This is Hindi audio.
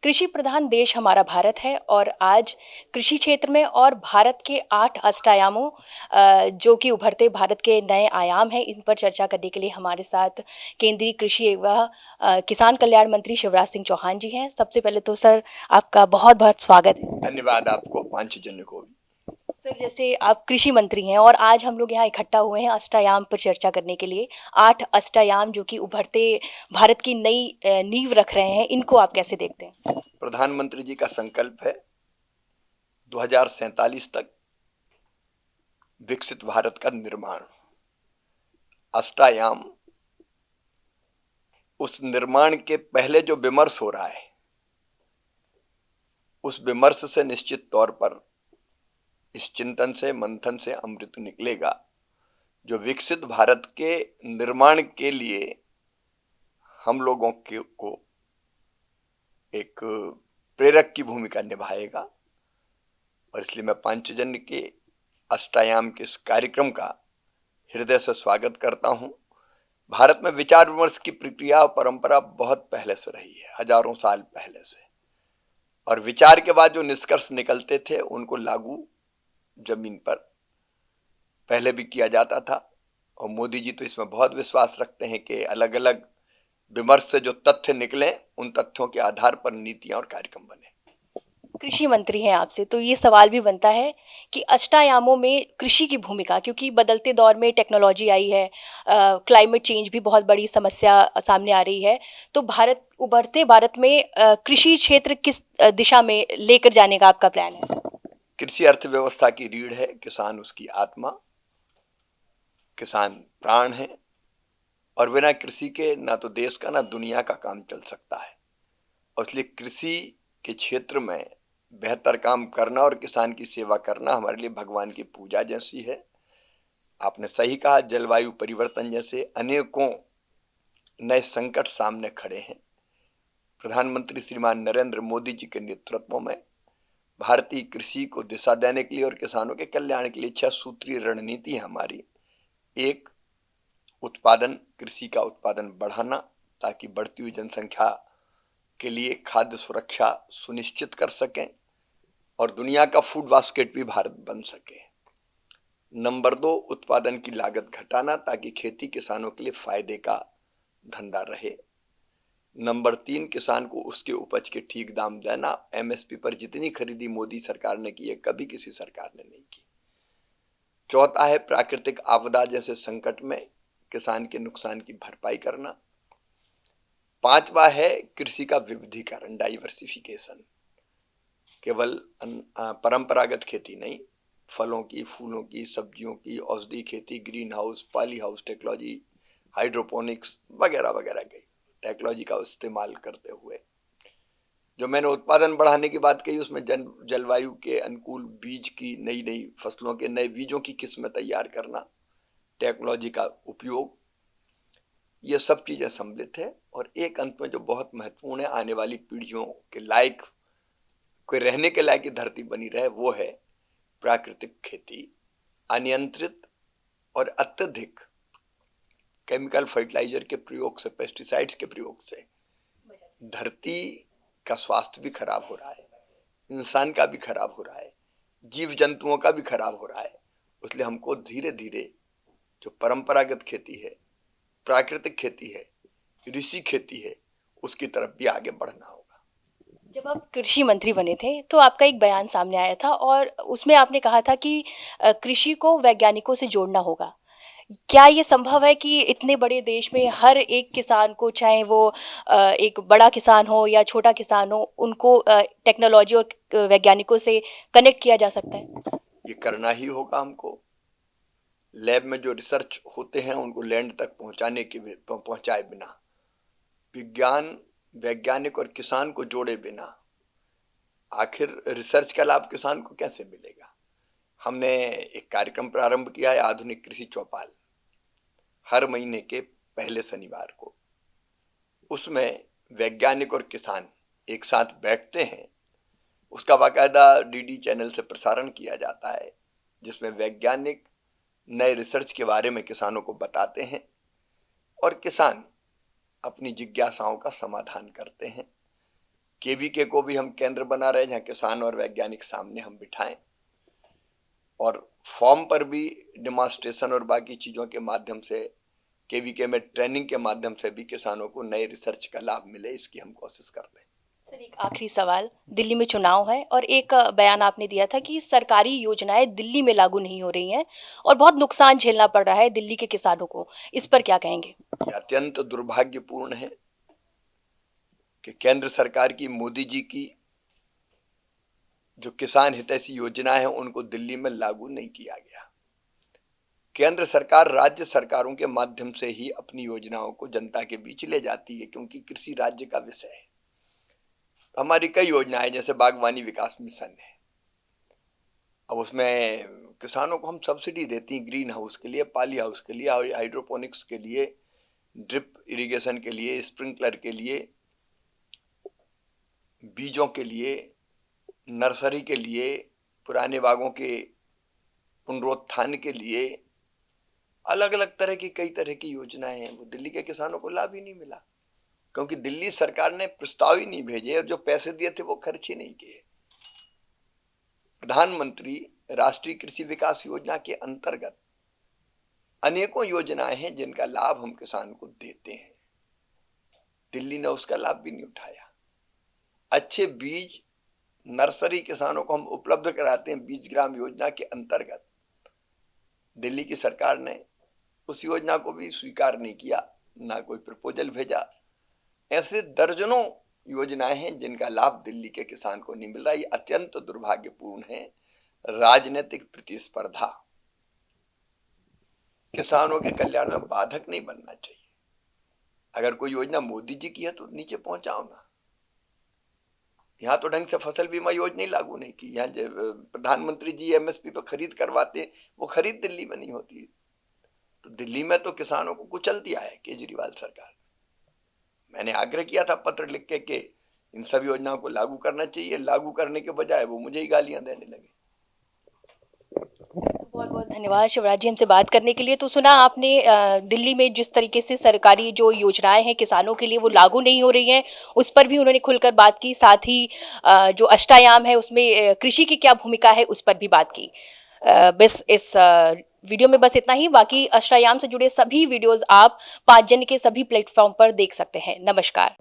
कृषि प्रधान देश हमारा भारत है और आज कृषि क्षेत्र में और भारत के 8 अष्टायामों जो कि उभरते भारत के नए आयाम हैं, इन पर चर्चा करने के लिए हमारे साथ केंद्रीय कृषि एवं किसान कल्याण मंत्री शिवराज सिंह चौहान जी हैं। सबसे पहले तो सर आपका बहुत बहुत स्वागत है। धन्यवाद आपको, पांचजन्य को भी। सर, जैसे आप कृषि मंत्री हैं और आज हम लोग यहाँ इकट्ठा हुए हैं अष्टायाम पर चर्चा करने के लिए। 8 अष्टायाम जो कि उभरते भारत की नई नींव रख रहे हैं, इनको आप कैसे देखते हैं? प्रधानमंत्री जी का संकल्प है 2047 तक विकसित भारत का निर्माण। अष्टायाम उस निर्माण के पहले जो विमर्श हो रहा है, उस विमर्श से निश्चित तौर पर इस चिंतन से, मंथन से अमृत निकलेगा जो विकसित भारत के निर्माण के लिए हम लोगों को एक प्रेरक की भूमिका निभाएगा। और इसलिए मैं पांचजन्य के अष्टायाम के इस कार्यक्रम का हृदय से स्वागत करता हूं। भारत में विचार विमर्श की प्रक्रिया और परंपरा बहुत पहले से रही है, हजारों साल पहले से। और विचार के बाद जो निष्कर्ष निकलते थे उनको लागू जमीन पर पहले भी किया जाता था। और मोदी जी तो इसमें बहुत विश्वास रखते हैं कि अलग अलग विमर्श से जो तथ्य निकले, उन तथ्यों के आधार पर नीतियां और कार्यक्रम बने। कृषि मंत्री हैं आपसे तो ये सवाल भी बनता है कि अष्टायामों में कृषि की भूमिका, क्योंकि बदलते दौर में टेक्नोलॉजी आई है, क्लाइमेट चेंज भी बहुत बड़ी समस्या सामने आ रही है। तो उभरते भारत में कृषि क्षेत्र किस दिशा में लेकर जाने का आपका प्लान है? कृषि अर्थव्यवस्था की रीढ़ है, किसान उसकी आत्मा, किसान प्राण है। और बिना कृषि के ना तो देश का ना दुनिया का काम चल सकता है। और इसलिए कृषि के क्षेत्र में बेहतर काम करना और किसान की सेवा करना हमारे लिए भगवान की पूजा जैसी है। आपने सही कहा, जलवायु परिवर्तन जैसे अनेकों नए संकट सामने खड़े हैं। प्रधानमंत्री श्रीमान नरेंद्र मोदी जी के नेतृत्व में भारतीय कृषि को दिशा देने के लिए और किसानों के कल्याण के लिए 6 सूत्रीय रणनीति है हमारी। एक, उत्पादन, कृषि का उत्पादन बढ़ाना ताकि बढ़ती हुई जनसंख्या के लिए खाद्य सुरक्षा सुनिश्चित कर सकें और दुनिया का फूड बास्केट भी भारत बन सके। नंबर 2, उत्पादन की लागत घटाना ताकि खेती किसानों के लिए फायदे का धंधा रहे। नंबर 3, किसान को उसके उपज के ठीक दाम देना। एमएसपी पर जितनी खरीदी मोदी सरकार ने की है, कभी किसी सरकार ने नहीं की। चौथा है, प्राकृतिक आपदा जैसे संकट में किसान के नुकसान की भरपाई करना। पांचवा है कृषि का विविधीकरण, डाइवर्सिफिकेशन। केवल परंपरागत खेती नहीं, फलों की, फूलों की, सब्जियों की, औषधि खेती, green house, poly house technology, hydroponics वगैरह वगैरह की टेक्नोलॉजी का इस्तेमाल करते हुए जो मैंने उत्पादन बढ़ाने की बात कही, उसमें जलवायु के अनुकूल बीज की, नई नई फसलों के नए बीजों की किस्में तैयार करना, टेक्नोलॉजी का उपयोग, ये सब चीजें सम्मिलित है। और एक अंत में जो बहुत महत्वपूर्ण है, आने वाली पीढ़ियों के लायक, कोई रहने के लायक धरती बनी रहे, वो है प्राकृतिक खेती। अनियंत्रित और अत्यधिक केमिकल फर्टिलाइजर के प्रयोग से, पेस्टिसाइड्स के प्रयोग से धरती का स्वास्थ्य भी खराब हो रहा है, इंसान का भी खराब हो रहा है, जीव जंतुओं का भी खराब हो रहा है। इसलिए हमको धीरे धीरे जो परंपरागत खेती है, प्राकृतिक खेती है, ऋषि खेती है, उसकी तरफ भी आगे बढ़ना होगा। जब आप कृषि मंत्री बने थे तो आपका एक बयान सामने आया था और उसमें आपने कहा था कि कृषि को वैज्ञानिकों से जोड़ना होगा। क्या ये संभव है कि इतने बड़े देश में हर एक किसान को, चाहे वो एक बड़ा किसान हो या छोटा किसान हो, उनको टेक्नोलॉजी और वैज्ञानिकों से कनेक्ट किया जा सकता है? ये करना ही होगा हमको। लैब में जो रिसर्च होते हैं उनको लैंड तक पहुंचाए बिना, विज्ञान, वैज्ञानिक और किसान को जोड़े बिना आखिर रिसर्च का लाभ किसान को कैसे मिलेगा। हमने एक कार्यक्रम प्रारंभ किया है, आधुनिक कृषि चौपाल, हर महीने के पहले शनिवार को। उसमें वैज्ञानिक और किसान एक साथ बैठते हैं। उसका बाकायदा डीडी चैनल से प्रसारण किया जाता है, जिसमें वैज्ञानिक नए रिसर्च के बारे में किसानों को बताते हैं और किसान अपनी जिज्ञासाओं का समाधान करते हैं। केवीके को भी हम केंद्र बना रहे हैं जहां किसान और वैज्ञानिक सामने हम बिठाएं, और फॉर्म पर भी डेमोन्स्ट्रेशन और बाकी चीज़ों के माध्यम से, केवीके में ट्रेनिंग के माध्यम से भी किसानों को नए रिसर्च का लाभ मिले, इसकी हम कोशिश करते हैं। सर, एक आखिरी सवाल, दिल्ली में चुनाव है और एक बयान आपने दिया था कि सरकारी योजनाएं दिल्ली में लागू नहीं हो रही हैं और बहुत नुकसान झेलना पड़ रहा है दिल्ली के किसानों को, इस पर क्या कहेंगे? ये अत्यंत दुर्भाग्यपूर्ण है कि केंद्र सरकार की, मोदी जी की जो किसान हितैषी योजनाएं हैं उनको दिल्ली में लागू नहीं किया गया। केंद्र सरकार राज्य सरकारों के माध्यम से ही अपनी योजनाओं को जनता के बीच ले जाती है, क्योंकि कृषि राज्य का विषय है। हमारी कई योजनाएं जैसे बागवानी विकास मिशन है, अब उसमें किसानों को हम सब्सिडी देती हैं, ग्रीन हाउस के लिए, पाली हाउस के लिए, हाइड्रोपोनिक्स के लिए, ड्रिप इरिगेशन के लिए, स्प्रिंकलर के लिए, बीजों के लिए, नर्सरी के लिए, पुराने बागों के पुनरुत्थान के लिए, अलग अलग तरह की कई तरह की योजनाएं हैं। वो दिल्ली के किसानों को लाभ ही नहीं मिला, क्योंकि दिल्ली सरकार ने प्रस्ताव ही नहीं भेजे और जो पैसे दिए थे वो खर्च ही नहीं किए। प्रधानमंत्री राष्ट्रीय कृषि विकास योजना के अंतर्गत अनेकों योजनाएं हैं जिनका लाभ हम किसान को देते हैं, दिल्ली ने उसका लाभ भी नहीं उठाया। अच्छे बीज नर्सरी किसानों को हम उपलब्ध कराते हैं बीज ग्राम योजना के अंतर्गत, दिल्ली की सरकार ने उस योजना को भी स्वीकार नहीं किया, ना कोई प्रपोजल भेजा। ऐसे दर्जनों योजनाएं हैं जिनका लाभ दिल्ली के किसान को नहीं मिल रहा। ये अत्यंत दुर्भाग्यपूर्ण है। राजनीतिक प्रतिस्पर्धा किसानों के कल्याण में बाधक नहीं बनना चाहिए। अगर कोई योजना मोदी जी की है तो नीचे पहुंचाओ ना। यहाँ तो ढंग से फसल बीमा योजना ही लागू नहीं की। यहाँ प्रधानमंत्री जी एमएसपी पर खरीद करवाते हैं, वो खरीद दिल्ली में नहीं होती। तो दिल्ली में तो किसानों को कुचल दिया है केजरीवाल सरकार। मैंने आग्रह किया था पत्र लिख के कि इन सभी योजनाओं को लागू करना चाहिए, लागू करने के बजाय वो मुझे ही गालियां देने लगे। बहुत बहुत धन्यवाद शिवराज जी हमसे बात करने के लिए। तो सुना आपने दिल्ली में जिस तरीके से सरकारी जो योजनाएं हैं किसानों के लिए वो लागू नहीं हो रही हैं, उस पर भी उन्होंने खुलकर बात की। साथ ही जो अष्टायाम है उसमें कृषि की क्या भूमिका है उस पर भी बात की। बस इस वीडियो में बस इतना ही। बाकी अष्टायाम से जुड़े सभी वीडियोस आप 5 जन के सभी प्लेटफॉर्म पर देख सकते हैं। नमस्कार।